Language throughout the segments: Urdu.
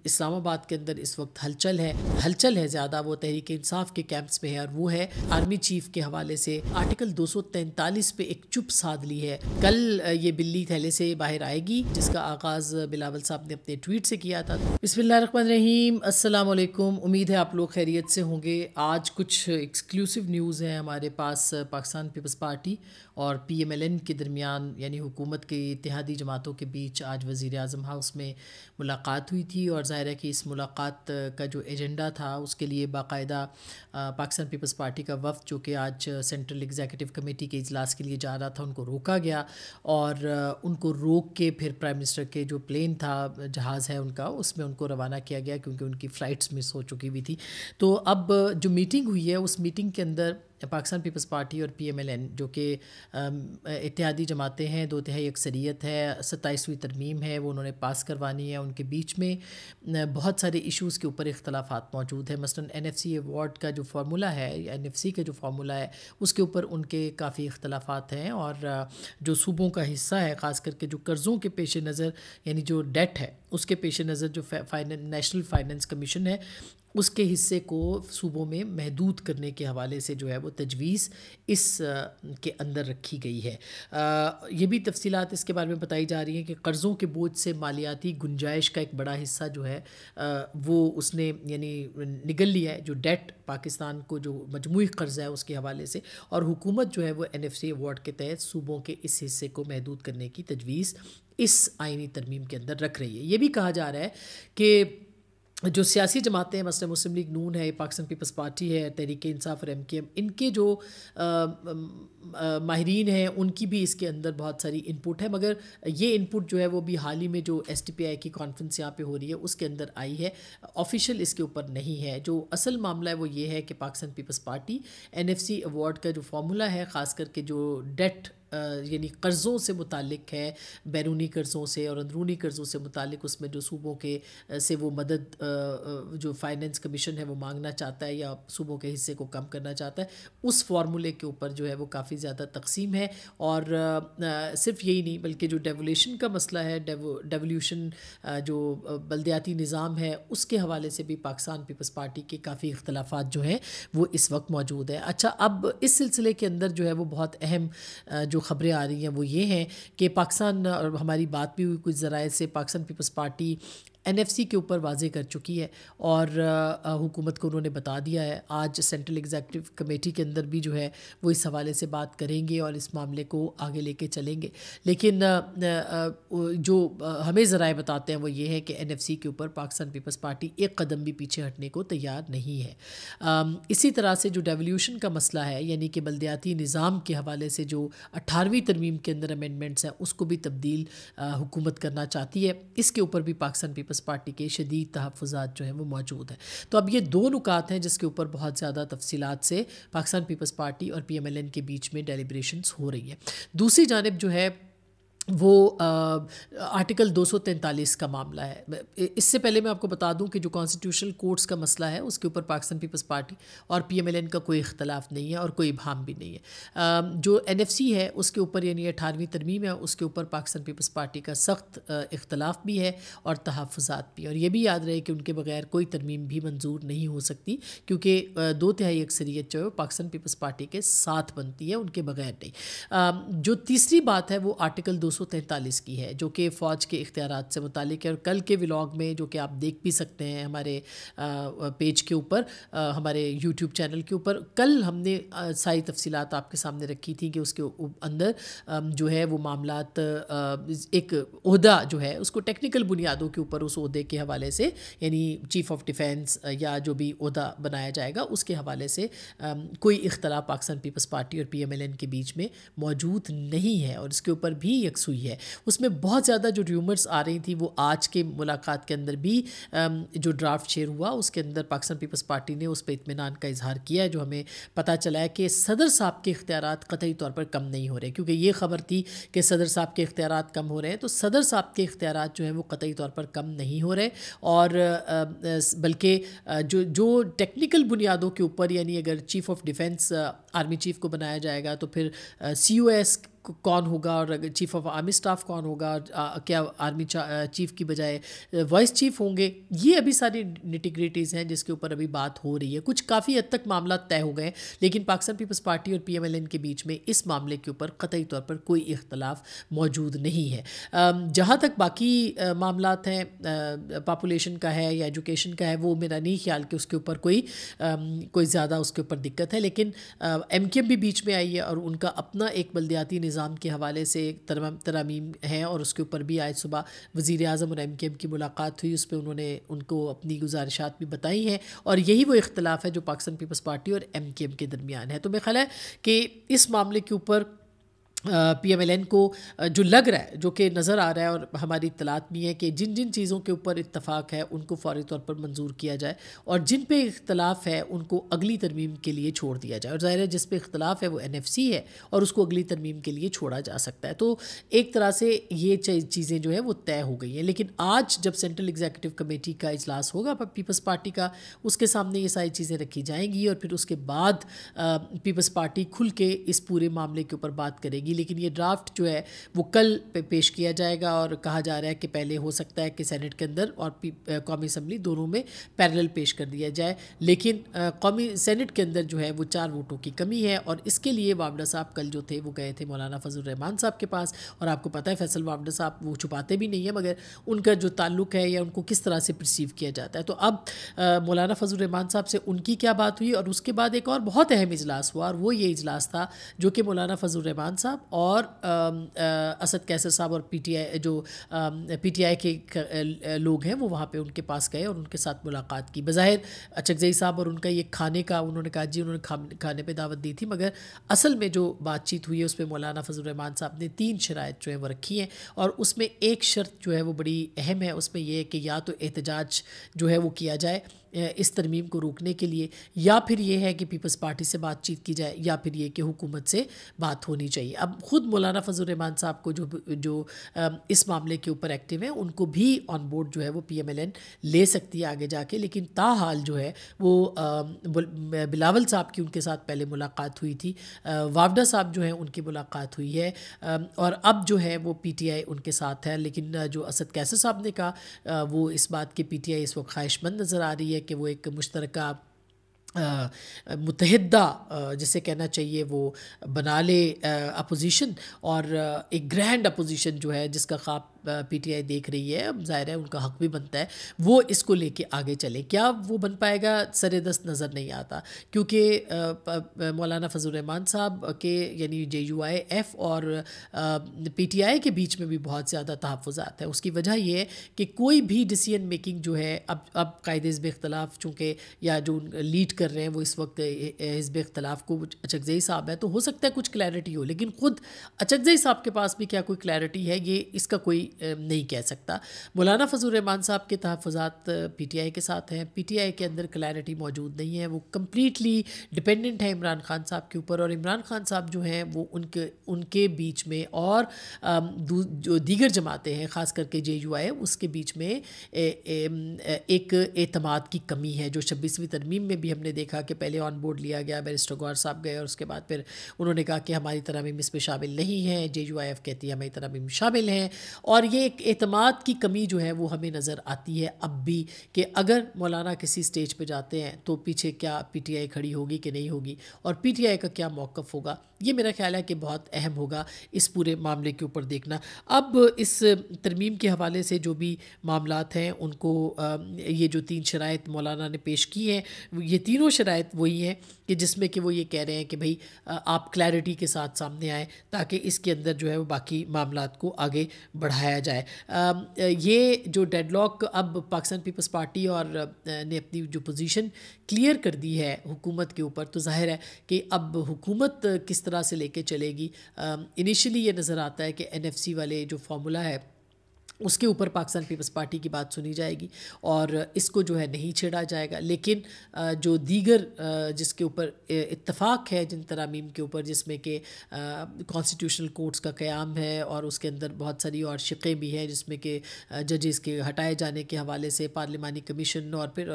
اسلام آباد کے اندر اس وقت ہلچل ہے زیادہ، وہ تحریک انصاف کے کیمپس میں ہے، اور وہ ہے آرمی چیف کے حوالے سے آرٹیکل 243 پہ ایک چپ سادھ لی ہے۔ کل یہ بلی تھیلے سے باہر آئے گی، جس کا آغاز بلاول صاحب نے اپنے ٹویٹ سے کیا تھا۔ بسم اللہ الرحمن الرحیم، السلام علیکم، امید ہے آپ لوگ خیریت سے ہوں گے۔ آج کچھ ایکسکلوسیو نیوز ہیں ہمارے پاس پاکستان پیپلز پارٹی اور پی ایم ایل این کے درمیان، یعنی حکومت کے اتحادی جماعتوں کے بیچ آج وزیر اعظم ہاؤس میں ملاقات ہوئی تھی، اور ظاہر ہے کہ اس ملاقات کا جو ایجنڈا تھا اس کے لیے باقاعدہ پاکستان پیپلز پارٹی کا وفد جو کہ آج سینٹرل ایگزیکٹو کمیٹی کے اجلاس کے لیے جا رہا تھا، ان کو روکا گیا، اور ان کو روک کے پھر پرائم منسٹر کے جو پلین تھا، جہاز ہے ان کا، اس میں ان کو روانہ کیا گیا کیونکہ ان کی فلائٹس مس ہو چکی ہوئی تھی۔ تو اب جو میٹنگ ہوئی ہے، اس میٹنگ کے اندر پاکستان پیپلز پارٹی اور پی ایم ایل این جو کہ اتحادی جماعتیں ہیں، 2/3 اکثریت ہے، 27ویں ترمیم ہے، وہ انہوں نے پاس کروانی ہے۔ ان کے بیچ میں بہت سارے ایشوز کے اوپر اختلافات موجود ہیں، مثلا این ایف سی ایوارڈ کا جو فارمولا ہے، این ایف سی کا جو فارمولا ہے، اس کے اوپر ان کے کافی اختلافات ہیں، اور جو صوبوں کا حصہ ہے، خاص کر کے جو قرضوں کے پیش نظر، یعنی جو ڈیٹ ہے اس کے پیش نظر جو نیشنل فائنینس کمیشن ہے، اس کے حصے کو صوبوں میں محدود کرنے کے حوالے سے جو ہے وہ تجویز اس کے اندر رکھی گئی ہے۔ یہ بھی تفصیلات اس کے بارے میں بتائی جا رہی ہیں کہ قرضوں کے بوجھ سے مالیاتی گنجائش کا ایک بڑا حصہ جو ہے وہ اس نے یعنی نگل لیا ہے، جو ڈیٹ پاکستان کو جو مجموعی قرض ہے اس کے حوالے سے، اور حکومت جو ہے وہ این ایف سی ایوارڈ کے تحت صوبوں کے اس حصے کو محدود کرنے کی تجویز اس آئینی ترمیم کے اندر رکھ رہی ہے۔ یہ بھی کہا جا رہا ہے کہ جو سیاسی جماعتیں ہیں، مثلا مسلم لیگ نون ہے، پاکستان پیپلز پارٹی ہے، تحریک انصاف اور ایم کے ایم، ان کے جو ماہرین ہیں ان کی بھی اس کے اندر بہت ساری ان پٹ ہے، مگر یہ ان پٹ جو ہے وہ بھی حال ہی میں جو ایس ٹی پی آئی کی کانفرنس یہاں پہ ہو رہی ہے اس کے اندر آئی ہے، آفیشیل اس کے اوپر نہیں ہے۔ جو اصل معاملہ ہے وہ یہ ہے کہ Pakistan Peoples Party N F C award کا جو فارمولا ہے، خاص کر کے جو ڈیٹ یعنی قرضوں سے متعلق ہے، بیرونی قرضوں سے اور اندرونی قرضوں سے متعلق، اس میں جو صوبوں کے سے وہ مدد جو فائنینس کمیشن ہے وہ مانگنا چاہتا ہے یا صوبوں کے حصے کو کم کرنا چاہتا ہے، اس فارمولے کے اوپر جو ہے وہ کافی زیادہ تقسیم ہے۔ اور صرف یہی نہیں بلکہ جو ڈیولیوشن کا مسئلہ ہے، ڈیولیوشن جو بلدیاتی نظام ہے، اس کے حوالے سے بھی پاکستان پیپلز پارٹی کے کافی اختلافات جو ہیں وہ اس وقت موجود ہیں۔ اچھا، اب اس سلسلے کے اندر جو ہے وہ بہت اہم جو خبریں آ رہی ہیں وہ یہ ہیں کہ پاکستان، اور ہماری بات بھی ہوئی کچھ ذرائع سے، Pakistan Peoples Party N F C کے اوپر واضح کر چکی ہے، اور حکومت کو انہوں نے بتا دیا ہے۔ آج سینٹرل ایگزیکٹو کمیٹی کے اندر بھی جو ہے وہ اس حوالے سے بات کریں گے اور اس معاملے کو آگے لے کے چلیں گے، لیکن جو ہمیں ذرائع بتاتے ہیں وہ یہ ہے کہ این ایف سی کے اوپر پاکستان پیپلز پارٹی ایک قدم بھی پیچھے ہٹنے کو تیار نہیں ہے۔ اسی طرح سے جو ڈیولیوشن کا مسئلہ ہے، یعنی کہ بلدیاتی نظام کے حوالے سے جو 18ویں ترمیم کے اندر امینڈمنٹس ہیں، اس کو بھی تبدیل حکومت کرنا چاہتی ہے، اس کے اوپر بھی پاکستان پیپلز پارٹی کے شدید تحفظات جو ہیں وہ موجود ہیں۔ تو اب یہ دو نکات ہیں جس کے اوپر بہت زیادہ تفصیلات سے پاکستان پیپلز پارٹی اور پی ایم ایل این کے بیچ میں ڈیلیبریشنز ہو رہی ہے۔ دوسری جانب جو ہے وہ آرٹیکل 243 کا معاملہ ہے۔ اس سے پہلے میں آپ کو بتا دوں کہ جو کانسٹیٹیوشنل کورٹس کا مسئلہ ہے، اس کے اوپر پاکستان پیپلز پارٹی اور پی ایم ایل این کا کوئی اختلاف نہیں ہے اور کوئی ابہام بھی نہیں ہے۔ جو این ایف سی ہے اس کے اوپر، یعنی 18ویں ترمیم ہے، اس کے اوپر پاکستان پیپلز پارٹی کا سخت اختلاف بھی ہے اور تحفظات بھی، اور یہ بھی یاد رہے کہ ان کے بغیر کوئی ترمیم بھی منظور نہیں ہو سکتی، کیونکہ 2/3 اکثریت جو ہے پاکستان پیپلز پارٹی کے ساتھ بنتی ہے، ان کے بغیر نہیں۔ جو تیسری بات ہے وہ آرٹیکل 243 کی ہے، جو کہ فوج کے اختیارات سے متعلق ہے، اور کل کے ولاگ میں جو کہ آپ دیکھ بھی سکتے ہیں ہمارے پیج کے اوپر، ہمارے یوٹیوب چینل کے اوپر، کل ہم نے ساری تفصیلات آپ کے سامنے رکھی تھی کہ اس کے اندر جو ہے وہ معاملات، ایک عہدہ جو ہے اس کو ٹیکنیکل بنیادوں کے اوپر اس عہدے کے حوالے سے، یعنی چیف آف ڈیفینس یا جو بھی عہدہ بنایا جائے گا اس کے حوالے سے کوئی اختلاف پاکستان پیپلز پارٹی اور پی ایم ایل این کے بیچ میں موجود نہیں ہے، اور اس کے اوپر بھی یکسوئی ہے۔ اس میں بہت زیادہ جو ریومرز آ رہی تھی وہ آج کے ملاقات کے اندر بھی جو ڈرافٹ شیئر ہوا اس کے اندر پاکستان پیپلز پارٹی نے اس پہ اطمینان کا اظہار کیا ہے، جو ہمیں پتہ چلا ہے کہ صدر صاحب کے اختیارات قطعی طور پر کم نہیں ہو رہے، کیونکہ یہ خبر تھی کہ صدر صاحب کے اختیارات کم ہو رہے ہیں، تو صدر صاحب کے اختیارات جو ہیں وہ قطعی طور پر کم نہیں ہو رہے، اور بلکہ جو ٹیکنیکل بنیادوں کے اوپر، یعنی اگر chief of defence army chief کو بنایا جائے گا تو پھر سی او ایس کون ہوگا اور چیف آف آرمی اسٹاف کون ہوگا, کیا آرمی چیف کی بجائے وائس چیف ہوں گے, یہ ابھی ساری نٹی-گریٹیز ہیں جس کے اوپر ابھی بات ہو رہی ہے. کچھ کافی حد تک معاملات طے ہو گئے, لیکن پاکستان پیپلز پارٹی اور پی ایم ایل این کے بیچ میں اس معاملے کے اوپر قطعی طور پر کوئی اختلاف موجود نہیں ہے. جہاں تک باقی معاملات ہیں, پاپولیشن کا ہے یا ایجوکیشن کا ہے, وہ میرا نہیں خیال کہ اس کے اوپر کوئی زیادہ اس کے اوپر دقت ہے. لیکن ایم کیو ایم بھی بیچ میں آئی ہے اور ان کا اپنا ایک بلدیاتی نظام کے حوالے سے ترامیم ہے, اور اس کے اوپر بھی آج صبح وزیر اعظم اور ایم کیو ایم کی ملاقات ہوئی, اس پہ انہوں نے ان کو اپنی گزارشات بھی بتائی ہیں, اور یہی وہ اختلاف ہے جو پاکستان پیپلز پارٹی اور ایم کیو ایم کے درمیان ہے. تو میرا خیال ہے کہ اس معاملے کے اوپر پی ایم ایل این کو جو لگ رہا ہے, جو کہ نظر آ رہا ہے اور ہماری اطلاعات بھی ہیں کہ جن جن چیزوں کے اوپر اتفاق ہے ان کو فوری طور پر منظور کیا جائے, اور جن پہ اختلاف ہے ان کو اگلی ترمیم کے لیے چھوڑ دیا جائے. اور ظاہر ہے جس پہ اختلاف ہے وہ این ایف سی ہے اور اس کو اگلی ترمیم کے لیے چھوڑا جا سکتا ہے. تو ایک طرح سے یہ چیزیں جو ہے وہ طے ہو گئی ہیں. لیکن آج جب سینٹرل ایگزیکٹو کمیٹی کا اجلاس ہوگا پیپلز پارٹی کا, اس کے سامنے یہ ساری چیزیں رکھی جائیں گی, اور پھر اس کے بعد پیپلز پارٹی کھل کے اس پورے معاملے کے اوپر بات کرے گی. لیکن یہ ڈرافٹ جو ہے وہ کل پیش کیا جائے گا, اور کہا جا رہا ہے کہ پہلے ہو سکتا ہے کہ سینٹ کے اندر اور قومی اسمبلی دونوں میں پیرلل پیش کر دیا جائے. لیکن قومی سینٹ کے اندر جو ہے وہ 4 ووٹوں کی کمی ہے, اور اس کے لیے وابڈہ صاحب کل جو تھے وہ گئے تھے مولانا فضل الرحمان صاحب کے پاس. اور آپ کو پتہ ہے فیصل وابڈہ صاحب وہ چھپاتے بھی نہیں ہیں, مگر ان کا جو تعلق ہے یا ان کو کس طرح سے پرسیو کیا جاتا ہے. تو اب مولانا فضل الرحمان صاحب سے ان کی کیا بات ہوئی, اور اس کے بعد ایک اور بہت اہم اجلاس ہوا, اور وہ یہ اجلاس تھا جو کہ مولانا فضل الرحمان صاحب اور اسد کیسر صاحب اور پی ٹی آئی کے لوگ ہیں وہ وہاں پہ ان کے پاس گئے اور ان کے ساتھ ملاقات کی. بظاہر اچکزئی صاحب اور ان کا یہ کھانے کا انہوں نے کہا جی انہوں نے کھانے پہ دعوت دی تھی, مگر اصل میں جو بات چیت ہوئی ہے اس پہ مولانا فضل الرحمان صاحب نے 3 شرائط جو ہیں وہ رکھی ہیں, اور اس میں ایک شرط جو ہے وہ بڑی اہم ہے. اس میں یہ ہے کہ یا تو احتجاج جو ہے وہ کیا جائے اس ترمیم کو روکنے کے لیے, یا پھر یہ ہے کہ پیپلز پارٹی سے بات چیت کی جائے, یا پھر یہ کہ حکومت سے بات ہونی چاہیے. اب خود مولانا فضل الرحمان صاحب کو جو اس معاملے کے اوپر ایکٹیو ہیں ان کو بھی آن بورڈ جو ہے وہ پی ایم ایل این لے سکتی ہے آگے جا کے. لیکن تاحال جو ہے وہ بلاول صاحب کی ان کے ساتھ پہلے ملاقات ہوئی تھی, وابڈہ صاحب جو ہیں ان کی ملاقات ہوئی ہے, اور اب جو ہے وہ پی ٹی آئی ان کے ساتھ ہے. لیکن جو اسد کیسر صاحب نے کہا وہ اس بات کی پی ٹی آئی اس وقت خواہش مند نظر آ رہی ہے کہ وہ ایک مشترکہ متحدہ جسے کہنا چاہیے وہ بنا لے اپوزیشن, اور ایک گرینڈ اپوزیشن جو ہے جس کا خواب پی ٹی آئی دیکھ رہی ہے. اب ظاہر ہے ان کا حق بھی بنتا ہے وہ اس کو لے کے آگے چلے. کیا وہ بن پائے گا سر دست نظر نہیں آتا, کیونکہ مولانا فضل الرحمان صاحب کے یعنی جے یو آئی ایف اور پی ٹی آئی کے بیچ میں بھی بہت زیادہ تحفظات ہیں. اس کی وجہ یہ ہے کہ کوئی بھی ڈیسیژن میکنگ جو ہے اب قائد حزب اختلاف چونکہ یا جو لیڈ کر رہے ہیں وہ اس وقت حزب اختلاف کو اچکزئی صاحب ہے, تو ہو سکتا ہے کچھ کلیئرٹی ہو, لیکن خود اچکزئی صاحب کے پاس بھی کیا کوئی کلیئرٹی ہے یہ اس کا کوئی نہیں کہہ سکتا. مولانا فضل الرحمان صاحب کے تحفظات پی ٹی آئی کے ساتھ ہیں, پی ٹی آئی کے اندر کلیئرٹی موجود نہیں ہے, وہ کمپلیٹلی ڈپینڈنٹ ہے عمران خان صاحب کے اوپر, اور عمران خان صاحب جو ہیں وہ ان کے بیچ میں اور جو دیگر جماعتیں ہیں خاص کر کے جے یو آئی اس کے بیچ میں ایک اعتماد کی کمی ہے, جو 26ویں ترمیم میں بھی ہم نے دیکھا کہ پہلے آن بورڈ لیا گیا, بیرسٹر گوہر صاحب گئے اور اس کے بعد پھر انہوں نے کہا کہ ہماری ترامیم اس میں شامل نہیں ہیں, جے یو آئی ایف کہتی ہے ہماری ترامیم شامل ہیں. اور یہ ایک اعتماد کی کمی جو ہے وہ ہمیں نظر آتی ہے اب بھی, کہ اگر مولانا کسی سٹیج پہ جاتے ہیں تو پیچھے کیا پی ٹی آئی کھڑی ہوگی کہ نہیں ہوگی, اور پی ٹی آئی کا کیا موقف ہوگا. یہ میرا خیال ہے کہ بہت اہم ہوگا اس پورے معاملے کے اوپر دیکھنا. اب اس ترمیم کے حوالے سے جو بھی معاملات ہیں ان کو یہ جو 3 شرائط مولانا نے پیش کی ہیں, یہ تینوں شرائط وہی ہیں کہ جس میں کہ وہ یہ کہہ رہے ہیں کہ بھئی آپ کلیئرٹی کے ساتھ سامنے آئیں تاکہ اس کے اندر جو ہے وہ باقی معاملات کو آگے بڑھایا جائے. یہ جو ڈیڈ لاک اب پاکستان پیپلز پارٹی اور نے اپنی جو پوزیشن کلیئر کر دی ہے حکومت کے اوپر, تو ظاہر ہے کہ اب حکومت کس طرح سے لے کے چلے گی. انیشلی یہ نظر آتا ہے کہ این ایف سی والے جو فارمولا ہے اس کے اوپر پاکستان پیپلز پارٹی کی بات سنی جائے گی اور اس کو جو ہے نہیں چھیڑا جائے گا. لیکن جو دیگر جس کے اوپر اتفاق ہے جن ترامیم کے اوپر، جس میں کہ کانسٹیٹیوشنل کورٹس کا قیام ہے اور اس کے اندر بہت ساری اور شقیں بھی ہیں، جس میں کہ ججز کے ہٹائے جانے کے حوالے سے پارلیمانی کمیشن اور پھر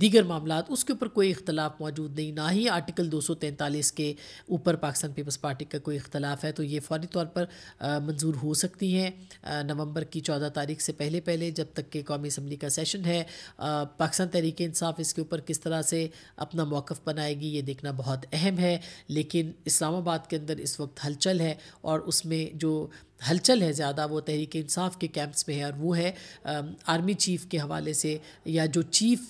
دیگر معاملات، اس کے اوپر کوئی اختلاف موجود نہیں. نہ ہی آرٹیکل 243 کے اوپر پاکستان پیپلز پارٹی کا کوئی اختلاف ہے. تو یہ فوری طور پر منظور ہو سکتی ہیں نومبر کی 14 تاریخ سے پہلے جب تک کہ قومی اسمبلی کا سیشن ہے. پاکستان تحریک انصاف اس کے اوپر کس طرح سے اپنا موقف بنائے گی یہ دیکھنا بہت اہم ہے. لیکن اسلام آباد کے اندر اس وقت ہلچل ہے، اور اس میں جو ہلچل ہے زیادہ وہ تحریک انصاف کے کیمپس میں ہے، اور وہ ہے آرمی چیف کے حوالے سے، یا جو چیف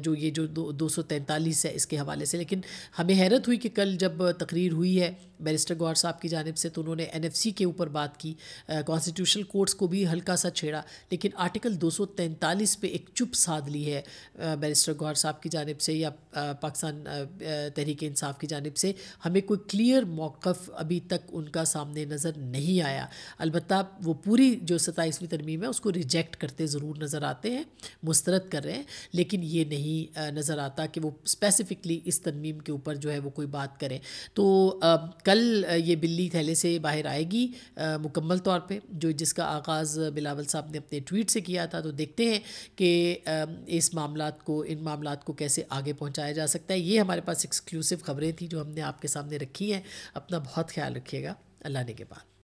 جو یہ جو 243 ہے اس کے حوالے سے. لیکن ہمیں حیرت ہوئی کہ کل جب تقریر ہوئی ہے بیرسٹر گوہر صاحب کی جانب سے، تو انہوں نے NFC کے اوپر بات کی، کانسٹیٹیوشنل کورٹس کو بھی ہلکا سا چھیڑا، لیکن آرٹیکل 243 پہ ایک چپ سادھ لی ہے بیرسٹر گوہر صاحب کی جانب سے یا پاکستان تحریک انصاف کی جانب سے. ہمیں کوئی کلیئر موقف ابھی تک ان کا سامنے نظر نہیں آیا. البتہ وہ پوری جو 27ویں ترمیم ہے اس کو ریجیکٹ کرتے ضرور نظر آتے ہیں، مسترد کر رہے ہیں، لیکن یہ نہیں نظر آتا کہ وہ اسپیسیفکلی اس ترمیم کے اوپر جو ہے وہ کوئی بات کریں. تو کل یہ بلی تھیلے سے باہر آئے گی مکمل طور پہ، جس کا آغاز بلاول صاحب نے اپنے ٹویٹ سے کیا تھا. تو دیکھتے ہیں کہ ان معاملات کو کیسے آگے پہنچایا جا سکتا ہے. یہ ہمارے پاس ایکسکلوسیو خبریں تھیں جو ہم نے آپ کے سامنے رکھی ہیں. اپنا بہت خیال رکھیے گا. اللہ نے کے بعد.